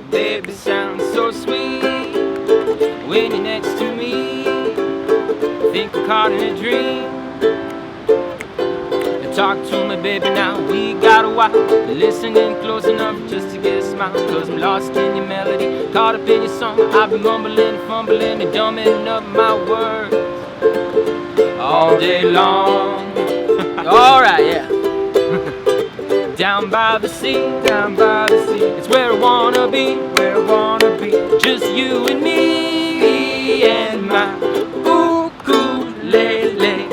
baby sounds so sweet when you're next to me. Think I'm caught in a dream. Talk to me, baby, now we got a while. Listening close enough just to get a smile. Cause I'm lost in your melody, caught up in your song. I've been mumbling, fumbling, and dumbing up my words all day long. Alright, yeah. Down by the sea, down by the sea. It's where I wanna be, where I wanna be. Just you and me and my ukulele.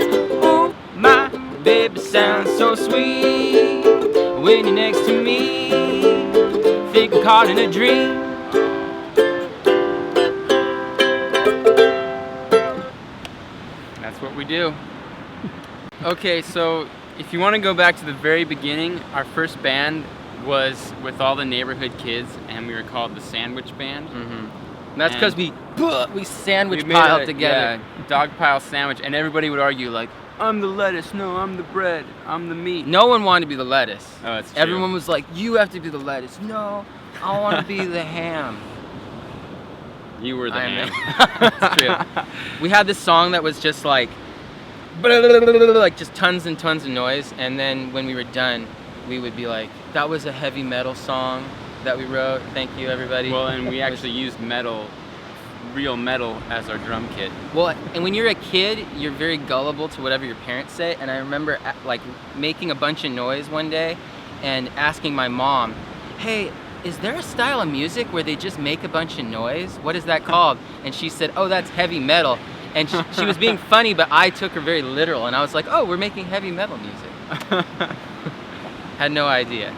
Ooh, my baby sounds so sweet when you're next to me. Think I'm caught in a dream. That's what we do. Okay, so if you want to go back to the very beginning, our first band was with all the neighborhood kids, and we were called the Sandwich Band. And that's because we sandwich piled together. Yeah, dog pile sandwich, and everybody would argue like, I'm the lettuce, no, I'm the bread, I'm the meat. No one wanted to be the lettuce. Oh, that's true. Everyone was like, you have to be the lettuce. No, I want to be the ham. You were the ham. That's true. We had this song that was just like just tons and tons of noise, and then when we were done, we would be like, that was a heavy metal song that we wrote. Thank you, everybody. Well, and we actually used metal, real metal, as our drum kit. Well, and when you're a kid, you're very gullible to whatever your parents say, and I remember like making a bunch of noise one day and asking my mom, hey, is there a style of music where they just make a bunch of noise? What is that called? And she said, oh, that's heavy metal. And she was being funny, but I took her very literal, and I was like, oh, we're making heavy metal music. Had no idea.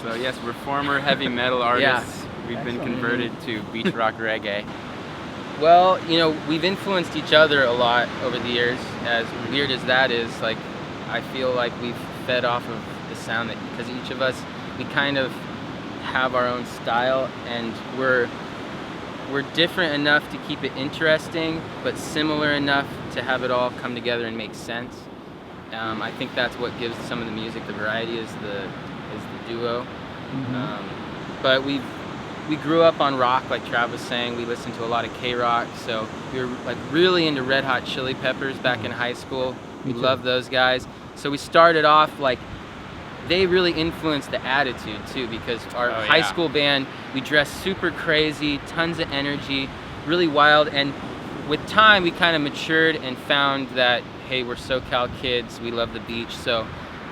So yes, we're former heavy metal artists. Yeah. We've been converted to beach rock reggae. Well, you know, we've influenced each other a lot over the years. As weird as that is, like, I feel like we've fed off of the sound that, because each of us, we kind of have our own style, and we're different enough to keep it interesting, but similar enough to have it all come together and make sense. I think that's what gives some of the music the variety, is the duo. But we grew up on rock, like Trav was saying. We listened to a lot of K-rock, so we were like really into Red Hot Chili Peppers back in high school. We loved those guys. So we started off like, they really influenced the attitude too, because our high school band, we dressed super crazy, tons of energy, really wild, and with time we kind of matured and found that, hey, we're SoCal kids, we love the beach, so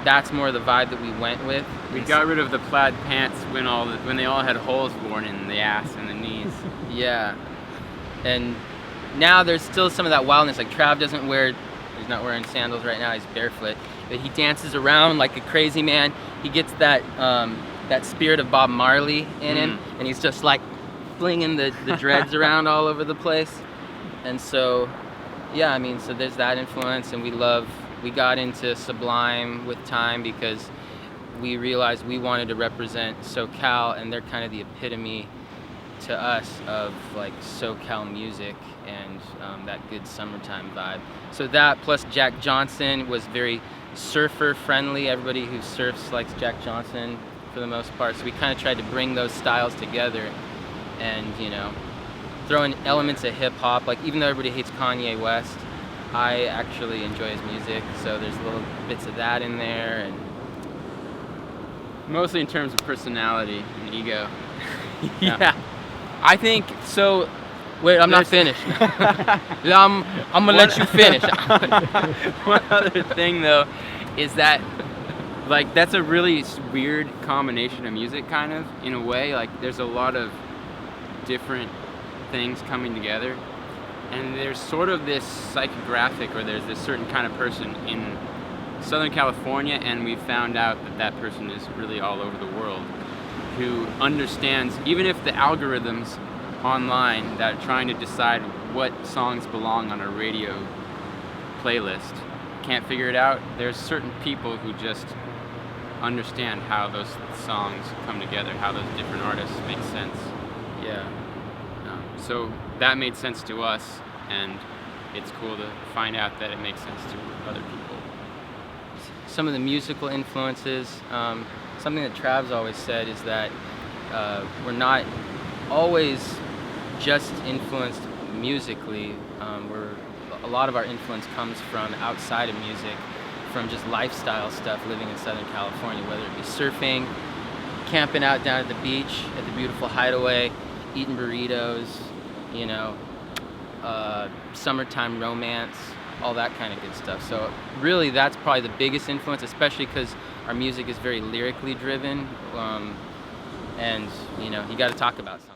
that's more the vibe that we went with. We got rid of the plaid pants when they all had holes worn in the ass and the knees. Yeah, and now there's still some of that wildness. Like Trav doesn't wear, he's not wearing sandals right now, he's barefoot, but he dances around like a crazy man. He gets that that spirit of Bob Marley in him, and he's just like flinging the dreads around all over the place. And so, yeah, I mean, so there's that influence, and we got into Sublime with time because we realized we wanted to represent SoCal, and they're kind of the epitome to us of like SoCal music and that good summertime vibe. So that plus Jack Johnson was very surfer friendly. Everybody who surfs likes Jack Johnson for the most part. So we kind of tried to bring those styles together and, you know, throw in elements of hip hop. Like even though everybody hates Kanye West, I actually enjoy his music. So there's little bits of that in there, and mostly in terms of personality and ego. Yeah. I think so. Wait, I'm not finished. I'm gonna let you finish. One other thing though is that like that's a really weird combination of music, kind of, in a way. Like there's a lot of different things coming together, and there's sort of this psychographic, or there's this certain kind of person in Southern California, and we found out that that person is really all over the world, who understands, even if the algorithms online that are trying to decide what songs belong on a radio playlist can't figure it out, there's certain people who just understand how those songs come together, how those different artists make sense. Yeah. So that made sense to us, and it's cool to find out that it makes sense to other people. Some of the musical influences, something that Trav's always said is that we're not always just influenced musically. A lot of our influence comes from outside of music, from just lifestyle stuff, living in Southern California, whether it be surfing, camping out down at the beach, at the beautiful Hideaway, eating burritos, you know, summertime romance, all that kind of good stuff. So really that's probably the biggest influence, especially because our music is very lyrically driven, and you know, you got to talk about something.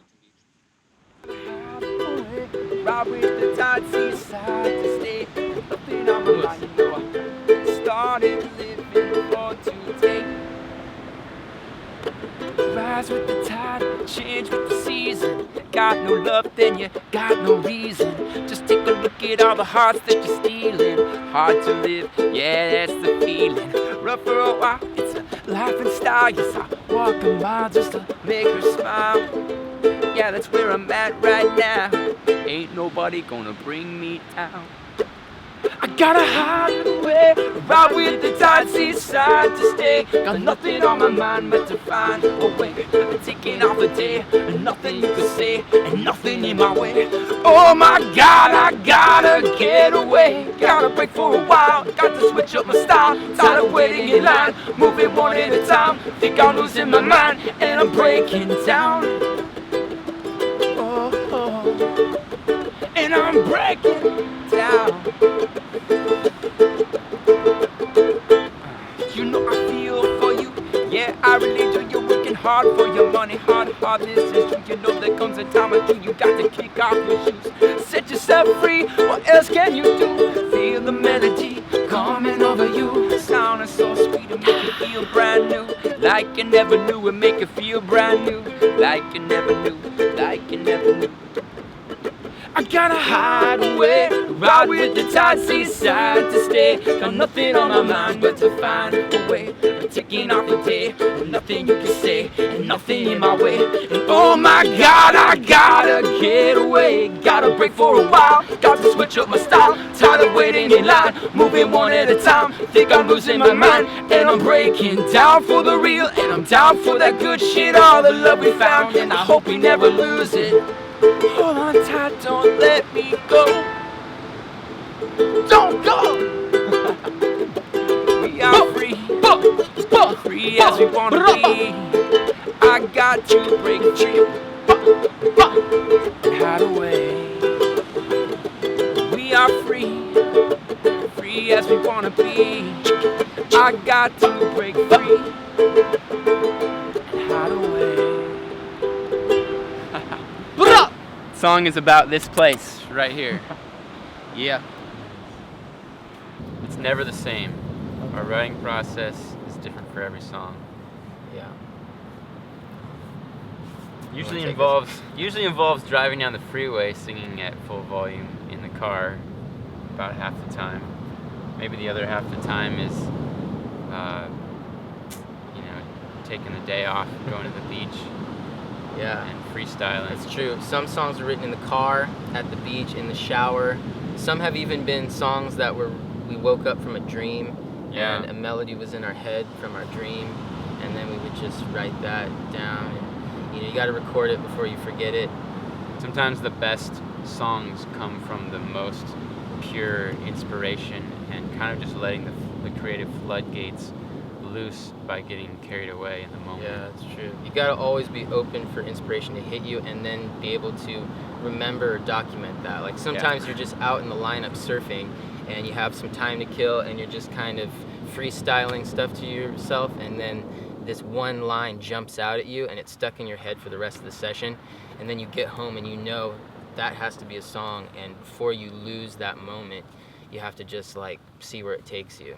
Ride with the tide, seaside to stay. Nothing on my mind, you know I started living for today. Rise with the tide, change with the season. Got no love, then you got no reason. Just take a look at all the hearts that you're stealing. Hard to live, yeah, that's the feeling. Rough for a while, it's a laughing style. Yes, I walk a mile just to make her smile. Yeah, that's where I'm at right now. Ain't nobody gonna bring me down. I got a hideaway, ride with the tide, seaside to stay. Got nothing on my mind but to find a way. Taking off the day, and nothing you can say, and nothing in my way. Oh my God, I gotta get away. Gotta break for a while, got to switch up my style. Tired of waiting in line, moving one at a time. Think I'm losing my mind, and I'm breaking down. And I'm breaking down. You know I feel for you, yeah, I really do. You're working hard for your money, hard, this is true. You know there comes a time or two you got to kick off your shoes. Set yourself free, what else can you do? Feel the melody coming over you. Sound is so sweet, it make you feel brand new. Like you never knew, it make you feel brand new. Like you never knew, like you never knew. I gotta hide away, ride with the tide, seaside to stay. Got nothing on my mind but to find a way. Taking off the day, and nothing you can say, and nothing in my way. And oh my God, I gotta get away. Gotta break for a while, got to switch up my style. Tired of waiting in line, moving one at a time. Think I'm losing my mind, and I'm breaking down for the real. And I'm down for that good shit, all the love we found. And I hope we never lose it. Hold on tight, don't let me go. Don't go. We are free, free as we wanna be. I got to break free and hide away. We are free, free as we wanna be. I got to break free and hide away. Song is about this place right here. Yeah. It's never the same. Our writing process is different for every song. Yeah. Usually involves driving down the freeway singing at full volume in the car about half the time. Maybe the other half the time is taking the day off, going to the beach. Yeah. And freestyling. It's true. Some songs are written in the car, at the beach, in the shower. Some have even been songs that we woke up from a dream, Yeah. and a melody was in our head from our dream, and then we would just write that down. And you got to record it before you forget it. Sometimes the best songs come from the most pure inspiration and kind of just letting the creative floodgates loose by getting carried away in the moment. Yeah, that's true. You gotta always be open for inspiration to hit you, and then be able to remember or document that. Like sometimes you're just out in the lineup surfing, and you have some time to kill, and you're just kind of freestyling stuff to yourself, and then this one line jumps out at you, and it's stuck in your head for the rest of the session, and then you get home and you know that has to be a song, and before you lose that moment, you have to just like see where it takes you.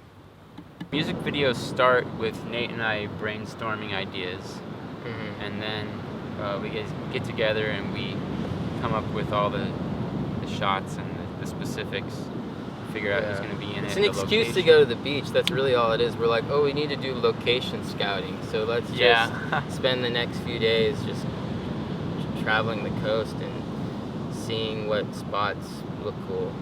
Music videos start with Nate and I brainstorming ideas, and then we get together and we come up with all the shots and the specifics, figure out who's going to be in it. It's an excuse to go to the beach. That's really all it is. We're like, oh, we need to do location scouting, so let's just spend the next few days just traveling the coast and seeing what spots look cool.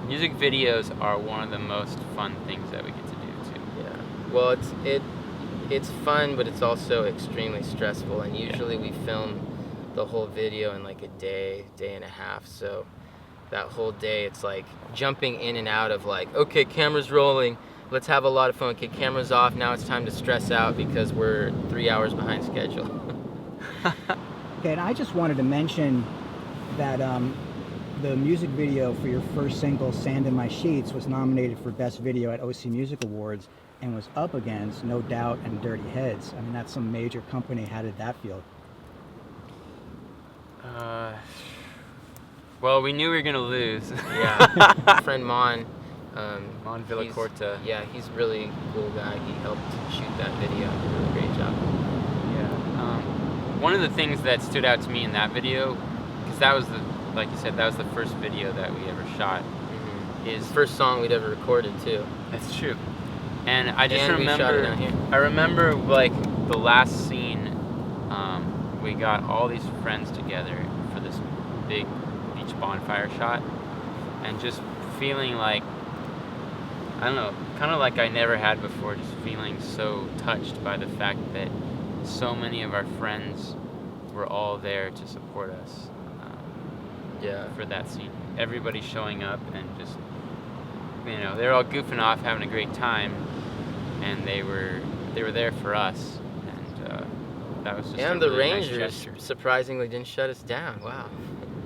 Music videos are one of the most fun things that we get to do too. Yeah. Well, it's fun, but it's also extremely stressful. And usually we film the whole video in like a day and a half. So that whole day, it's like jumping in and out of like, okay, camera's rolling, let's have a lot of fun. Okay, camera's off, now it's time to stress out because we're 3 hours behind schedule. Okay, and I just wanted to mention that the music video for your first single, Sand in My Sheets, was nominated for Best Video at OC Music Awards and was up against No Doubt and Dirty Heads. I mean, that's some major company. How did that feel? Well, we knew we were gonna lose. Yeah, my friend Mon Villacorta. Yeah, he's a really cool guy. He helped shoot that video. Did a really great job. Yeah. One of the things that stood out to me in that video, because that was like you said, that was the first video that we ever shot. Mm-hmm. Is the first song we'd ever recorded too. That's true. And I just and remember, we shot it down here. I remember like the last scene, we got all these friends together for this big beach bonfire shot, and just feeling like, I don't know, kind of like I never had before, just feeling so touched by the fact that so many of our friends were all there to support us. For that scene. Everybody showing up and just, they're all goofing off, having a great time, and they were there for us, and that was just and a the really nice Rangers gesture. surprisingly didn't shut us down. Wow.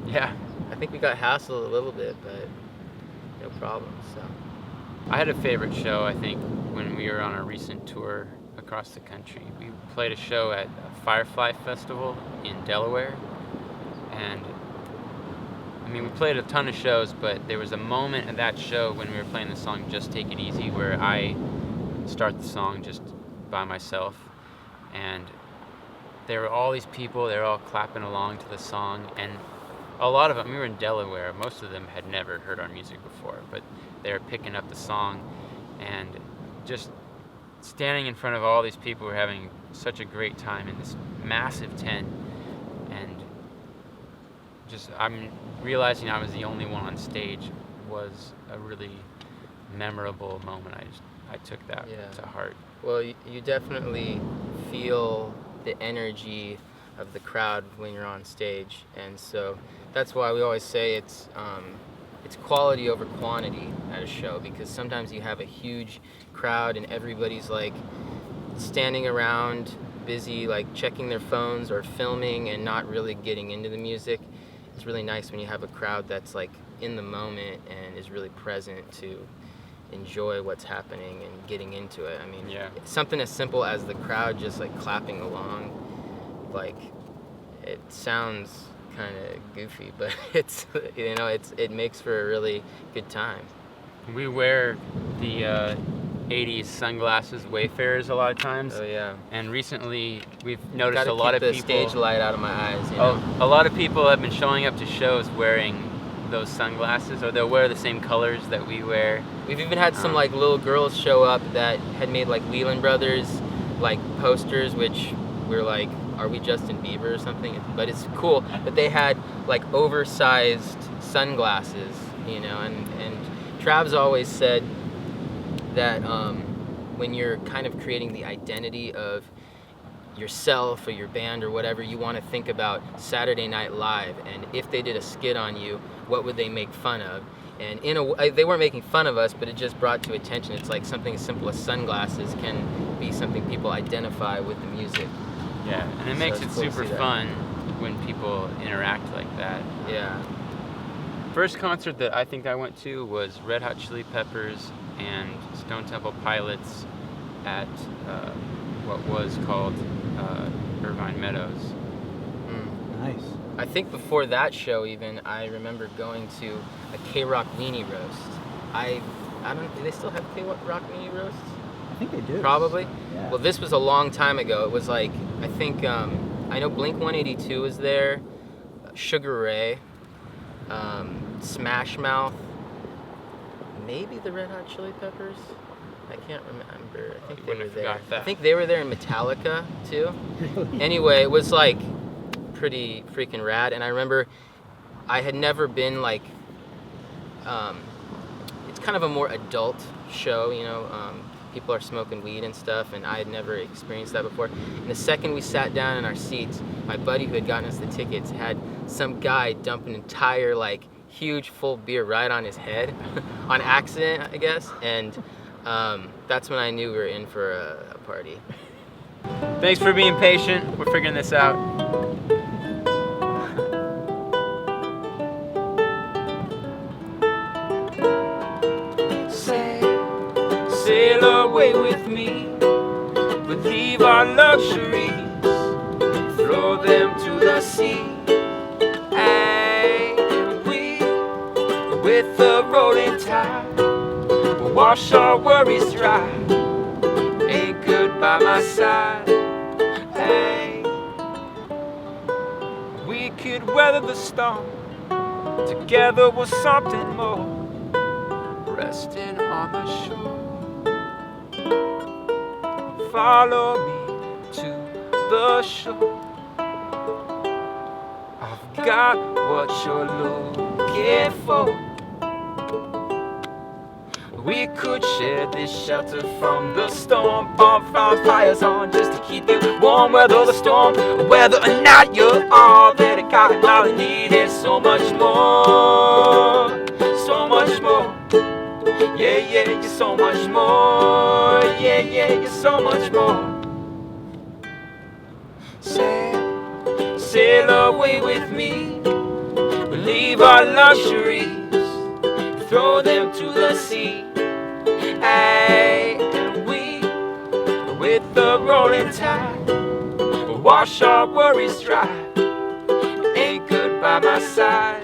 Yeah. I think we got hassled a little bit, but no problem. So I had a favorite show, I think, when we were on our recent tour across the country. We played a show at Firefly Festival in Delaware, and we played a ton of shows, but there was a moment at that show when we were playing the song Just Take It Easy where I start the song just by myself, and there were all these people, they were all clapping along to the song, and a lot of them, we were in Delaware, most of them had never heard our music before, but they were picking up the song, and just standing in front of all these people were having such a great time in this massive tent, and just I'm realizing I was the only one on stage was a really memorable moment. I took that to heart. Well, you definitely feel the energy of the crowd when you're on stage, and so that's why we always say it's quality over quantity at a show, because sometimes you have a huge crowd and everybody's like standing around busy like checking their phones or filming and not really getting into the music. It's really nice when you have a crowd that's like in the moment and is really present to enjoy what's happening and getting into it. I mean, something as simple as the crowd just like clapping along, like it sounds kind of goofy, but it's it makes for a really good time. We wear the 80s sunglasses Wayfarers a lot of times. Oh yeah. And recently we've noticed a lot of people. Keep the stage light out of my eyes. A lot of people have been showing up to shows wearing those sunglasses, or they'll wear the same colors that we wear. We've even had some like little girls show up that had made like Wheeland Brothers like posters, which we're like, are we Justin Bieber or something? But it's cool. But they had like oversized sunglasses, and Trav's always said that when you're kind of creating the identity of yourself or your band or whatever, you want to think about Saturday Night Live, and if they did a skit on you, what would they make fun of? And in a way, they weren't making fun of us, but it just brought to attention. It's like something as simple as sunglasses can be something people identify with the music. Yeah, and it makes it cool super fun when people interact like that. Yeah. First concert that I think I went to was Red Hot Chili Peppers and Stone Temple Pilots at what was called Irvine Meadows. Nice. I think before that show even, I remember going to a K-Rock Weenie Roast. Do they still have K-Rock Weenie Roasts? I think they do. Probably. Yeah. Well, this was a long time ago. It was like, I think, I know Blink-182 was there, Sugar Ray, Smash Mouth, maybe the Red Hot Chili Peppers. I can't remember. I think they were there. I think they were there in Metallica too. Anyway, it was like pretty freaking rad. And I remember I had never been like, it's kind of a more adult show, people are smoking weed and stuff, and I had never experienced that before. And the second we sat down in our seats, my buddy who had gotten us the tickets had some guy dump an entire like huge full beer right on his head on accident, I guess. And that's when I knew we were in for a party. Thanks for being patient. We're figuring this out. Sail away with me, but leave our luxuries, throw them to the sea. And we, with the rolling tide, will wash our worries dry. Ain't good by my side. Hey, we could weather the storm, together was something more, resting on the shore. Follow me to the shore. I've got what you're looking for. We could share this shelter from the storm. Bonfires on just to keep you warm. Weather the storm, whether or not you're all that I got and all I need is so much more. So much more. Yeah, yeah, you're so much more. Yeah, yeah, you're so much more. Sail away with me. We'll leave our luxuries, throw them to the sea. Hey, and we, with the rolling tide, will wash our worries dry. Ain't good by my side.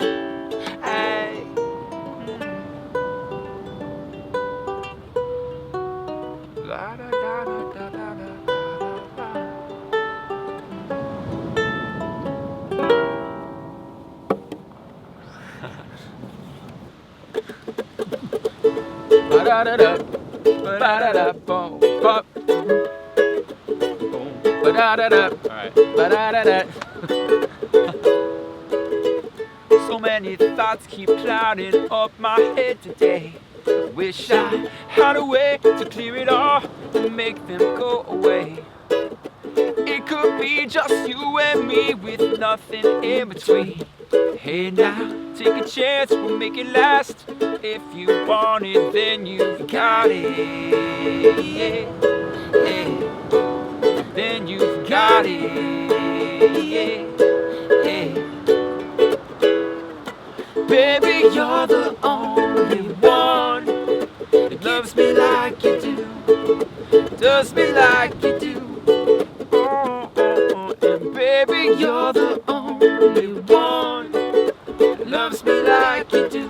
Hey. La da da da da da da da. Ba-da-da-da, ba-da-da, boom, bop. Boom, ba-da-da-da, Alright. ba-da-da-da. So many thoughts keep clouding up my head today. Wish I had a way to clear it all and make them go away. It could be just you and me with nothing in between. Hey now, take a chance, we'll make it last. If you want it, then you've got it. Yeah. Yeah. Then you've got it. Yeah. Yeah. Baby, you're the only one that loves me like you do, does me like you do. Oh, oh, oh. And baby, you're the only one that loves me like you do,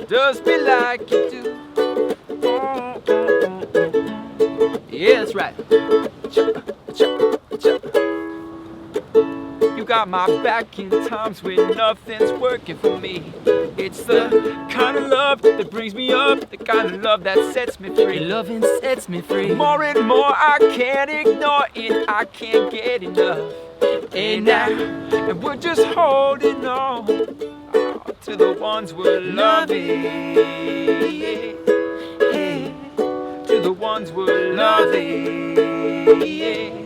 does me like you do. Oh, oh, oh, oh. Yeah, that's right. You got my back in times when nothing's working for me. It's the kind of love that brings me up, the kind of love that sets me free. Your loving sets me free. More and more I can't ignore it, I can't get enough. And now, and we're just holding on to the ones we're loving. Hey, to the ones we're loving. Hey.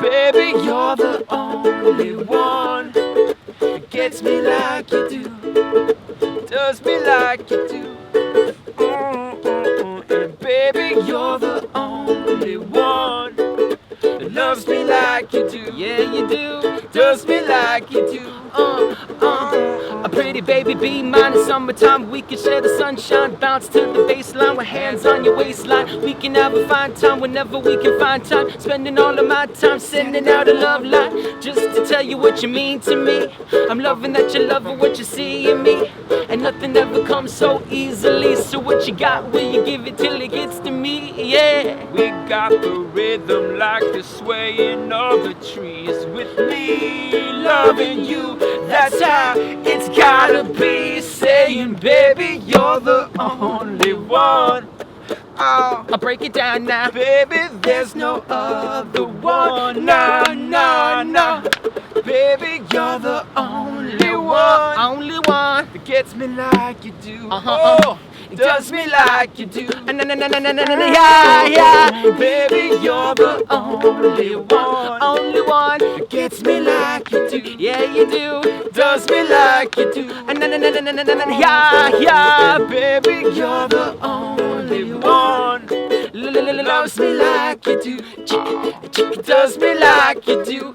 Baby, you're the only one that gets me like you do, does me like you do. And baby, you're the only one that loves me like you do. Yeah, you do. Does me like you do. A pretty baby, be mine in summertime. We can share the sunshine, bounce to the baseline with hands on your waistline. We can have a fine time whenever we can find time. Spending all of my time sending out a love line, just to tell you what you mean to me. I'm loving that you're loving what you see in me, and nothing ever comes so easily. So what you got, will you give it till it gets to me? Yeah. We got the rhythm like the swaying of the trees. With me loving you, that's how it's gotta be. Saying, baby, you're the only one. Oh, I'll break it down now. baby, there's no other one. No, no, no. Baby, you're the only one Only one that gets me like you do. Oh, does me like you do. Yeah, yeah. Baby, you're the only one that gets me like you do. Yeah, you do. Does me like you do. Yeah, yeah. Baby, you're the only one. Loves me like you do. Does me like you do.